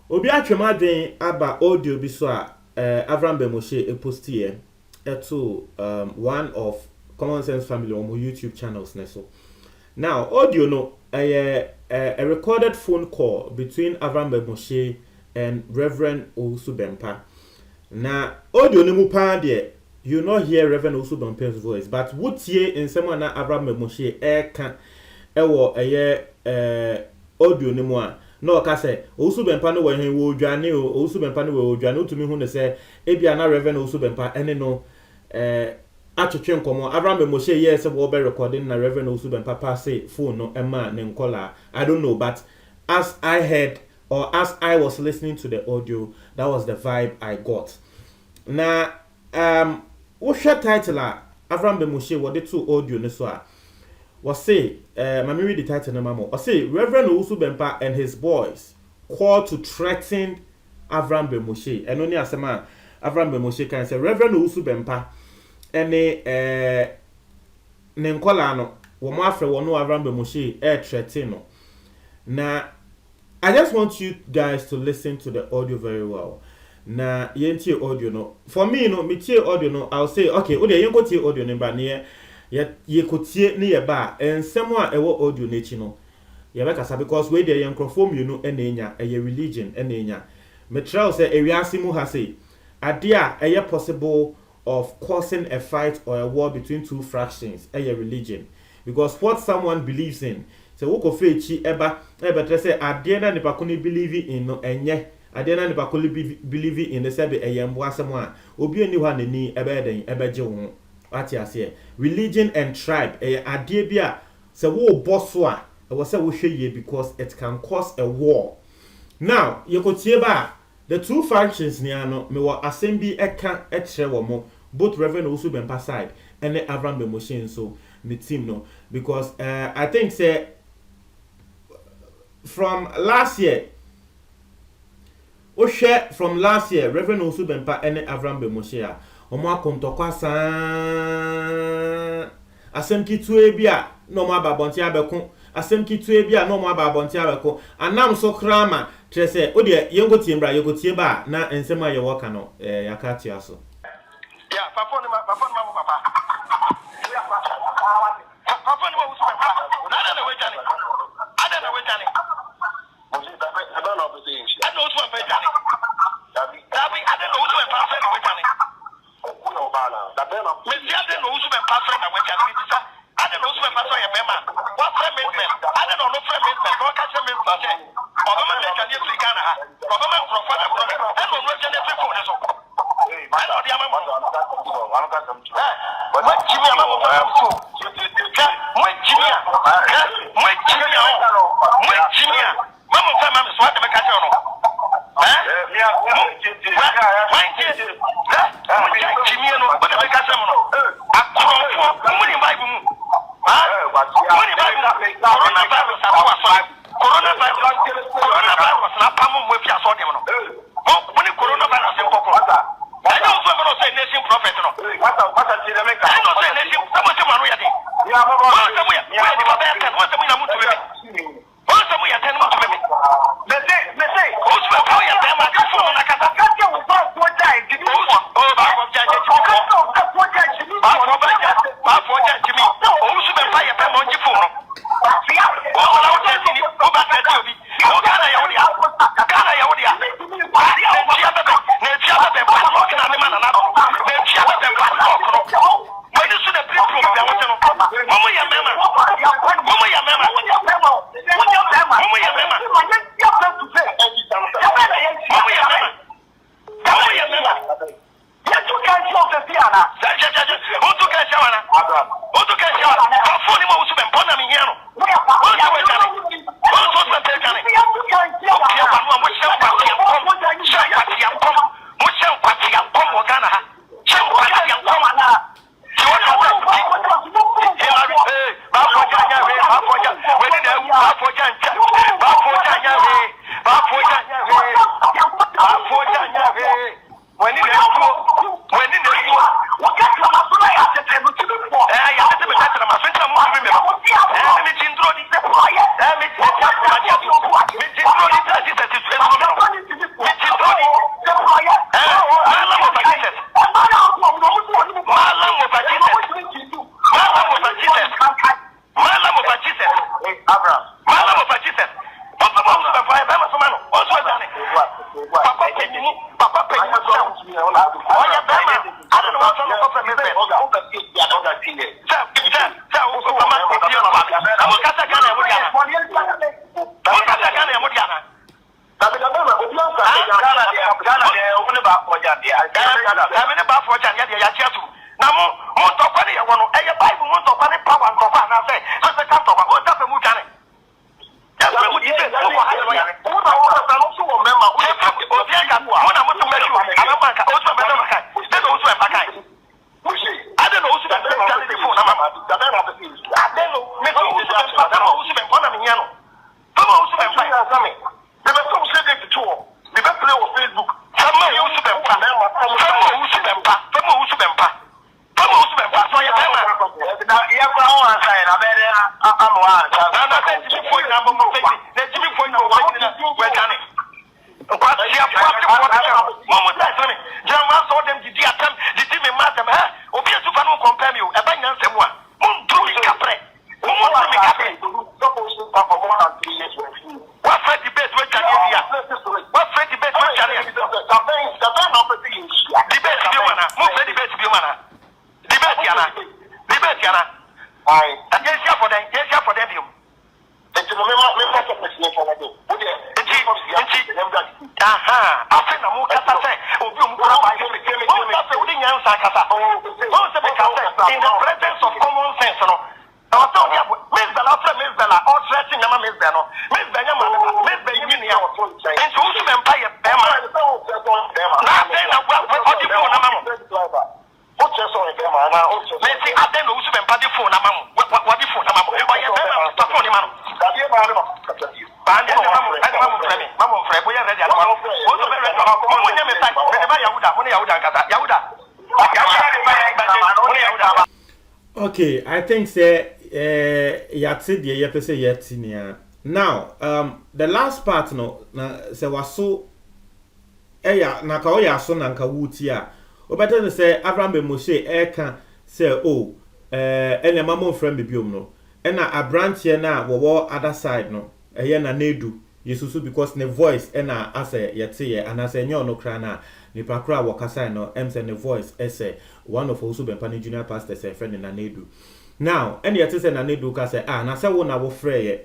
Obi atwemadwen aba audio bi so a Avram Bemoshe posti here to one of Common Sense Family on YouTube channels neso. Now audio no a recorded phone call between Avram Bemoshe and Reverend Owusu Bempah. Now audio no mu pa de you not hear Reverend Owusu Bempah's voice, but what ye in someone na Avram Bemoshe can ewo audio no mu a no ka say Owusu Bempah no we hen wo dwane o Owusu Bempah no we dwane otumi hu ne say ebia na Reverend Owusu Bempah ene no atwetwe nkomo Avram Bemoshe yes we be recording na Reverend Owusu Bempah pass phone no ema ne nkola. I don't know, but as I heard or as I was listening to the audio, that was the vibe I got. Na what share title Avram Bemoshe what the two audio ne so a was say, Mami read the title mamo. Or say, Reverend Owusu Bempah and his boys called to threaten Avram Bemoshe. And only as a man, Avram Bemoshe can say, Reverend Owusu Bempah, and Nenkolano, Wamafre, one no Avram Bemoshe, threaten. Now, I just want you guys to listen to the audio very well. Now, yenti audio no. For me, no, me tie audio no, I'll say, okay, ode yen go tie audio no ba ne ye kotie ne ye ba ensemo a ewo audio nechi no ye be kasa because we dey yenkrofom you know enenya eye religion enenya me try say ewiase mu ha say ade a eye possible of causing a fight or a war between two factions eye religion, because what someone believes in say wo ko fechi eba better say ade na nipa ko ni believe in no enye ade na nipa ko believe in the say be eye mbo asemo a obi ani ho anani ebe den ebe je wo. Religion and tribe idea bia say wo bosso a we say wo hweye because it can cause a war. Now yekotie ba the two factions ni ano me wo assembly eka ekre wo mo both Reverend Owusu Bempah side and Avram Bemoshe so the team no, because I think say from last year Reverend Owusu Bempah and Avram Bemoshe a omo akontokwa san asem kitue bia no mo ababonti abeko asem kitue bia no mo ababonti abeko anam so krama trese ode yengotie mbra yegotie ba na ensema ye woka no yakati aso ya papa ni papa ni wo so papa na wejani ada na wejani mo si da na obedient ada o so wejani dabi ada no so papa na wejani Mesi ade no Owusu Bempah friend na wecha ni tisa ade no Owusu Bempah so ye bema wa friend me ade no friend me no ka che me say obama me ka ni African ha obama profile na brother e no wecha ni African so I know the amount what Jimmy amamo so what Jimmy mama fa mama so ade me ka che no When from Miss Ben. Mama, I'm Kata Ghana, Mudiana. Kata Ghana, Mudiana. I'm in the bar for Jania Yatu. Now, more talk on it. One, a Bible, one talk on it, power and talk on. I say, as a canto, what does the Mujani? That's what you said. I don't know who's the phone. In the presence of common sense, no. I was talking about Miss Bella, Miss Bella, all stretching Miss Bella, Miss Benjamin, Miss Benjamin, and to whom Empire Bema. Nothing about what you phone among. What's your story, Bema? Let's see, I don't know who's been party phone among what you phone among. Why you have to phone him out? Okay, I think say yatsi the yepese yeti nia. Now, the last part no na se waso na ka oya so na nka wuti a. Obete say Abraham Moshe eka say oh ene mama friend be biom no. Ena abranche na wo other side no. Eye na nedu yesusu because ne voice ena ase yeti ye and ase nyo no kra na nipa kra wakasa no emse ne voice ese one of also bempani junior pastor say friend na nedu. Now ene yeti say na nedu ka say na say wo na wo frɛ ye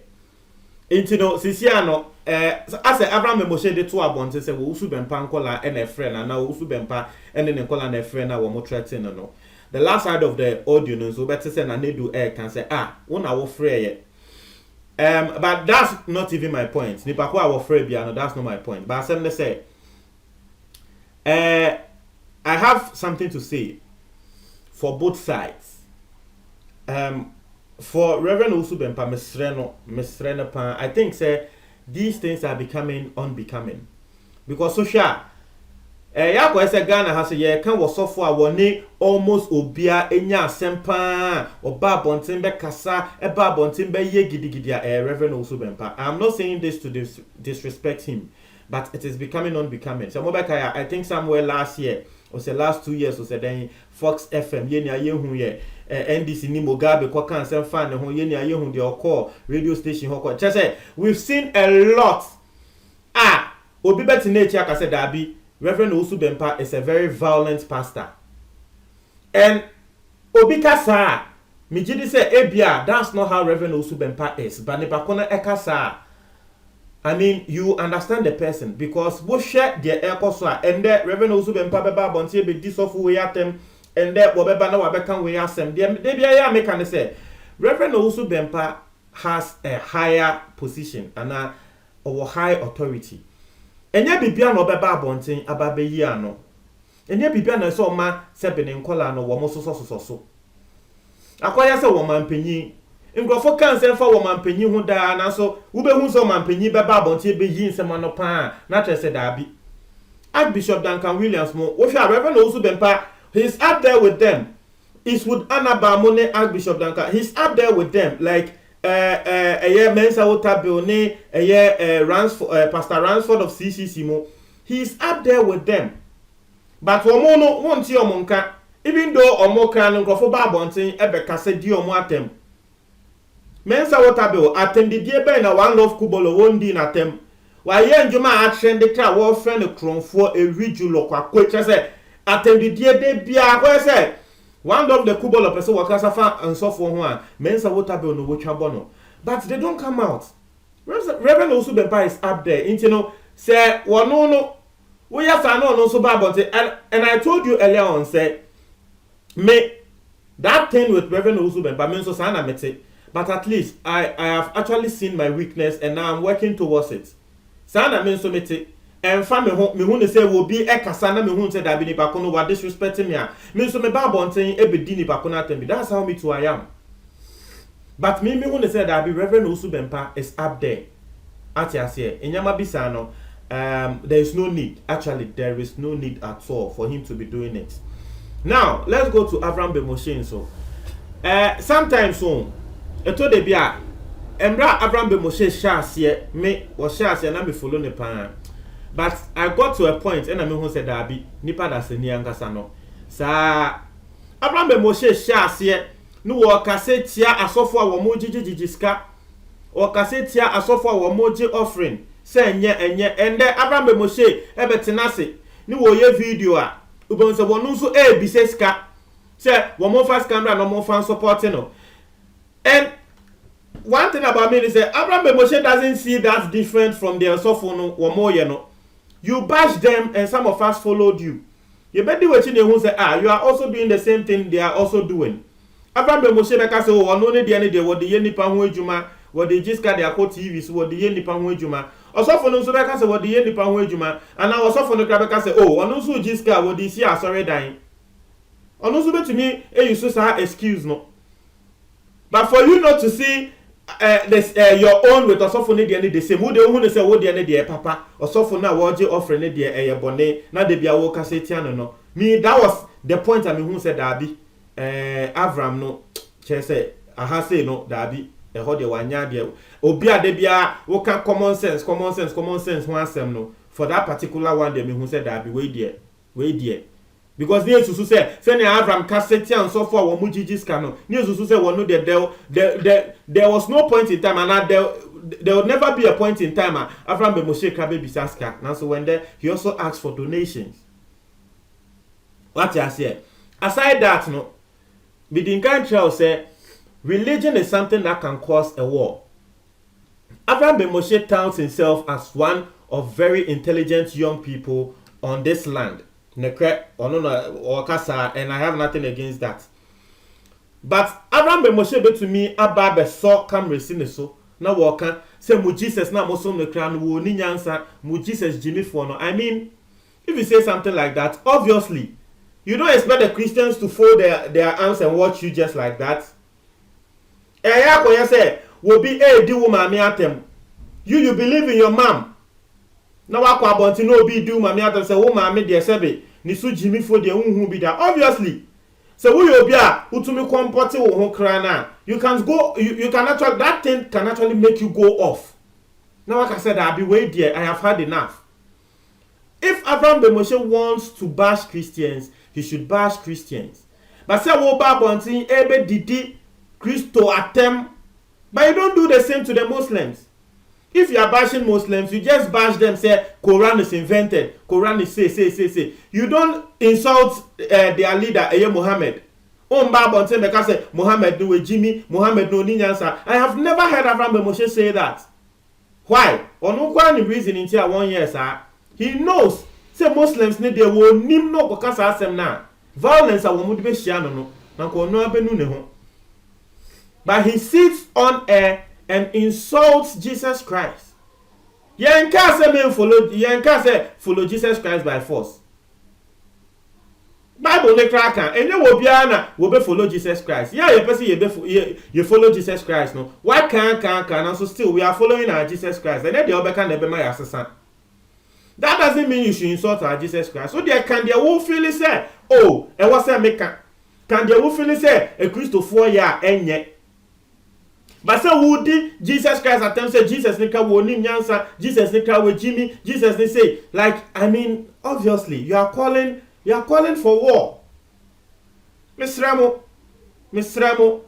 enti no sisia no ase Abraham Moshe de to abonte say wo usu bempa nkola ene frɛ na wo usu bempa ene ne nkola na frɛ na wo mo threaten no. The last side of the audio no so better say na nedu can say wo na wo frɛ ye. But that's not even my point. Nipa ko awo frɛ bia no, that's not my point. But let me say I have something to say for both sides. For Reverend Usubempa Mesreno Pan, I think say these things are becoming unbecoming. Because social ya ko ese Ghana ha so ye kan wo sofo a woni almost obia enya sempa oba bonten be kasa e ba bonten be ye gidigidi a Reverend Usubempa. I'm not saying this to disrespect him, but it is becoming unbecoming. So Mobeka, I think somewhere last year or say last 2 years or say then Fox FM ye ni aye hu ye NDC ni Mugabe kwa kan sem fan ho ye ni aye hu de okọ radio station ho ko say we've seen a lot obi beti na echi aka say dabi Reverend Usubempa is a very violent pastor. And obi kasa mi gidi say ebia that's not how Reverend Usubempa is, but nipa kona ekasa. I mean, you understand the person because we share the ekoso and the Reverend Usubempa beba bontie be disofu we atem and the wobeba na wabekan we asem. They be ya make can say Reverend Usubempa has a higher position and a high authority. Enye bibia no beba bonten ababe yi ano. Enye bibia na so ma sebene nkola no wo mo so. Akwaya se wo mampanyi. Ngrofo kan se fa wo mampanyi hu da na so wo be hu so mampanyi beba bonten be yi nsema no pa na trese da bi. Archbishop Duncan Williams mo wo hwa Reverend Usubempa, he's up there with them. It's with Anabamone Archbishop Duncan. He's up there with them like Mensa Otabilne, Pastor Ransford of CCC mo. He's up there with them. But Womono won't see Omonka, even though Omoka and Grofoba Bonting Ebeka said Dio Moatem. Mensa Otabil attended the Ben a one love Kubolo won't din at them. Why yen Juma action the car war friend of Cron for a ridulo qua quacha say atendidie de bia where say one of the kubolo person wakasa fa and so for one mensa wotabe no wotwabo no, but they don't come out. Reverend Osu Bempa is up there. You know, say no we have no so bad, but and I told you earlier on, say me that thing with Reverend Osu Bempa means so sana mete, but at least I have actually seen my weakness and now I'm working towards it. Sana means so mete. And family me who say will be a kasana me who say that be ni bakono wa disrespecting me. Me so me ba bonten e be di ni bakona tembi. That's how me too I am. But me who say that be Reverend Osu Bempa is up there. Atiase enyama bisa no there is no need. Actually there is no need at all for him to be doing it. Now let's go to Avram Bemoshe so. Sometimes so eto de bia embra Avram Bemoshe shase me wo shase na me follow ne pan. But I got to a point and I mean who said that be nipa da se ni ankasa no. Sa Avram Bemoshe shase no wo kase tia asofo a wo mo gigigiska. O kase tia asofo a wo mo gi offering. Se enye ende Avram Bemoshe ebetenase ni wo ye video a ubon se wonu so e biseska. Se wo mo fast camera no mo fan supporting no. And one thing about me is that Avram Bemoshe doesn't see that different from the asofo no wo mo ye no. You bash them and some of us followed you. You better watching the who say, you are also doing the same thing they are also doing. Avram Bemoshe beka say, oh, no need any day, what the ye nipa ho ejuma, what the jiska they are called TV, so what the ye nipa ho ejuma. Also for no so beka say, what the ye nipa ho ejuma, and now also for no beka say, oh, ono so jiska, what the see are sorry dying. Ono so to me, you so say excuse no. But for you not to see your own with osofo ne de the same. Who dey say wo de ne de papa osofo na wo je offer ne de bone na de bia wo kaseti no. Me that was the point I mean who said dabi Avram no che say aha say no dabi ho de wanya de obi ade bia wo ka common sense ho asem no for that particular one de me who said dabi we there because they susu say ne Avram kaseti and so for wo mujiji ska no ne susu say wo no there was no point in time and there would never be a point in time Avram Bemoshe krabe bisaska now so when there he also asked for donations. What you say aside that no Bidin Kantrell say religion is something that can cause a war. Avram Bemoshe touts himself as one of very intelligent young people on this land. Nekre or kasa, and I have nothing against that. But Avram Bemoshe be to me ababe so camera so na woka say mu Jesus na moso nekra no wo ni nyansa mu Jesus Jimmy for no. I mean if you say something like that obviously you don't expect the Christians to fold their arms and watch you just like that. Eya ko say wo bi di woman me atem. You believe in your mom. Na wa kwa bonti no bi di woman me atem say wo ma me de sebe ni so Jimmy for de unhu bi da obviously. So we obi a utumi comporte wo ho kra na you can go you can actually that thing can actually make you go off. Now like I said I be way there I have had enough. If Avram Bemoshe wants to bash Christians he should bash Christians. But say wo ba bontin ebe didi Christo atem but you don't do the same to the Muslims. If you are bashing Muslims, you just bash them, say Quran is invented, Quran is say. You don't insult their leader, Muhammad. Because say Muhammad no Jimmy, Muhammad no Ninyansa. I have never heard Avram Bemoshe say that. Why? Ono kwa ni reason into 1 year, sir. He knows. Say Muslims need they will nim no kokasa asem na. Violence a womu be shia no. Na ko no abenu ne ho. But he sits on air and insults Jesus Christ. Yen ka say follow Jesus Christ by force. Bible ne kraka enye wo bia na wo be follow Jesus Christ. Yeah, you person you follow Jesus Christ no. Why can and so still we are following our Jesus Christ. And then the obeka na be my assassin. That doesn't mean you should insult our Jesus Christ. So there can there wo feel say, oh, e was say make can there wo feel say a Christopher ya enye. But so who did Jesus Christ attempt say Jesus nika wo ni nyansa, Jesus nika wo Jimmy, Jesus they say like I mean obviously you are calling for war. Mr. Ramo.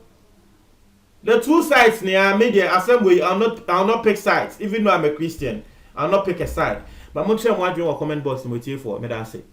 The two sides near media assembly I'll not pick sides even though I'm a Christian. I'll not pick a side. But I'm sure I'm watching your comment box to for me that's it.